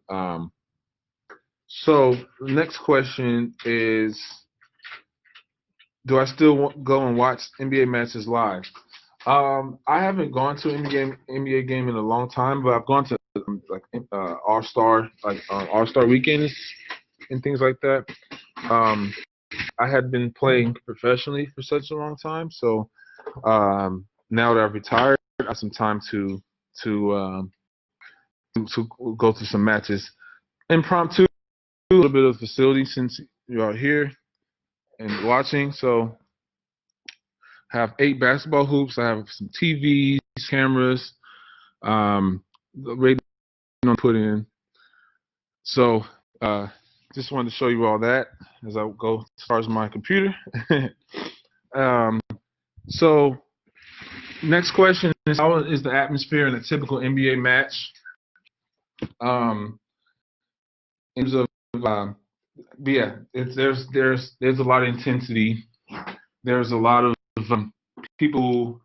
So the next question is, do I still go and watch NBA matches live? I haven't gone to an NBA game in a long time, but I've gone to like All-Star weekends and things like that. Um, I had been playing professionally for such a long time, so now that I've retired, I have some time to um, to go to some matches. Impromptu, a little bit of facility since you are here and watching. So I have 8 basketball hoops. I have some TVs, cameras, the radio put in. So just wanted to show you all that as I go as far as my computer. um, so next question is, how is the atmosphere in a typical NBA match? In terms of yeah, there's a lot of intensity. There's a lot of people.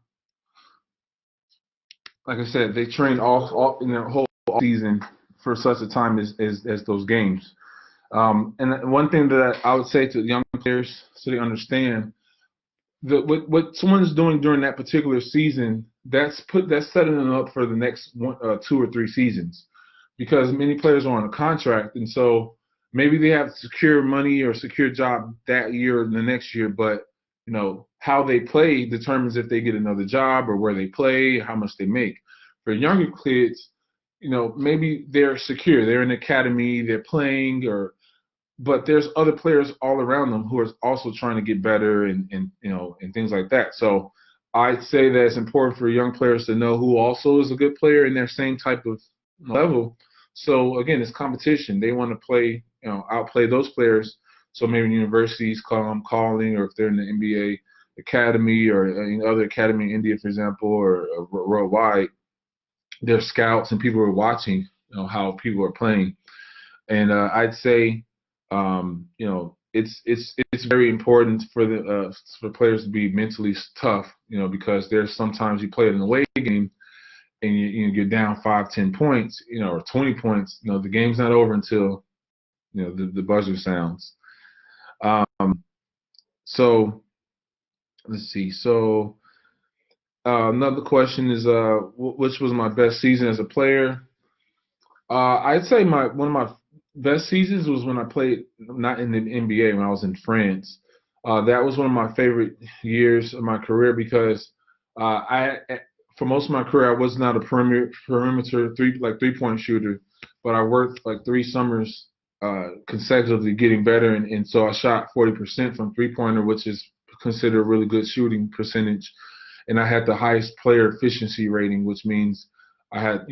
Like I said, they train all in their whole season for such a time as those games. And one thing that I would say to young players, so they understand that what someone is doing during that particular season, that's setting them up for the next 2 or 3 seasons, because many players are on a contract, and so maybe they have secure money or secure job that year or the next year, but how they play determines if they get another job or where they play, how much they make. For younger kids, maybe they're secure, they're in the academy, they're playing, but there's other players all around them who are also trying to get better and things like that. So I'd say that it's important for young players to know who also is a good player in their same type of level. So again, it's competition. They want to play, outplay those players. So maybe universities calling, or if they're in the NBA academy or any other academy in India, for example, or worldwide, there's scouts and people are watching, how people are playing. And I'd say, it's very important for players to be mentally tough, because there's sometimes you play an away game and you're down 5, 10 points, or 20 points. The game's not over until the buzzer sounds. So let's see. So another question is, which was my best season as a player? I'd say one of my best seasons was when I played not in the NBA, when I was in France. That was one of my favorite years of my career because for most of my career, I was not a perimeter 3-point shooter, but I worked like 3 summers consecutively getting better, and so I shot 40% from 3-pointer, which is considered a really good shooting percentage. And I had the highest player efficiency rating, which means I had,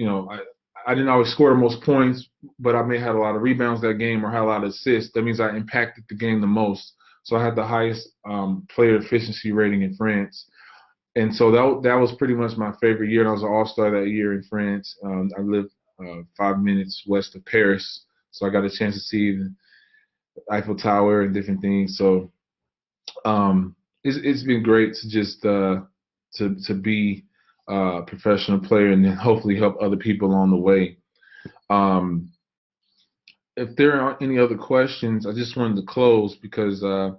I didn't always score the most points, but I may have had a lot of rebounds that game or had a lot of assists. That means I impacted the game the most. So I had the highest player efficiency rating in France. And so that was pretty much my favorite year. And I was an all-star that year in France. I lived 5 minutes west of Paris, so I got a chance to see the Eiffel Tower and different things. So it's been great to just to be a professional player and then hopefully help other people along the way. If there aren't any other questions, I just wanted to close because I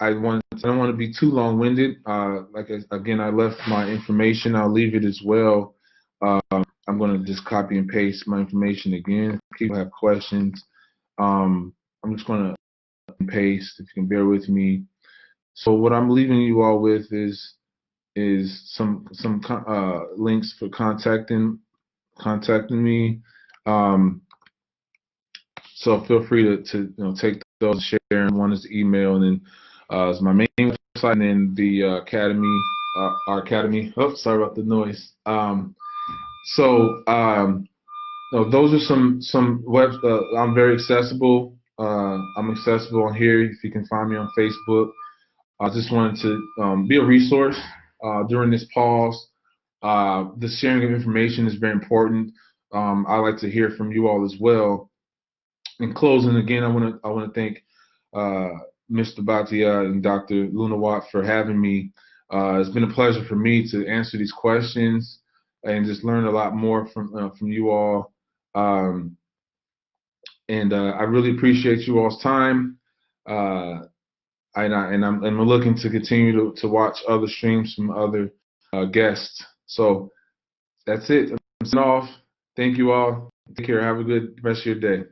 don't want to be too long-winded. Again, I left my information. I'll leave it as well. I'm going to just copy and paste my information again. If people have questions, I'm just going to paste. If you can bear with me. So what I'm leaving you all with is some links for contacting me. So feel free to take those, share. One is the email, and then is my main website, and then the academy, our academy. Oh, sorry about the noise. Those are some webs. I'm very accessible. I'm accessible on here. If you can find me on Facebook. I just wanted to be a resource during this pause. The sharing of information is very important. I like to hear from you all as well. In closing, again, I want to thank Mr. Bhatia and Dr. Lunawat for having me. It's been a pleasure for me to answer these questions and just learn a lot more from you all. Um, and I really appreciate you all's time. Uh, I'm looking to continue to watch other streams from other guests. So that's it. I'm signing off. Thank you all. Take care. Have a good rest of your day.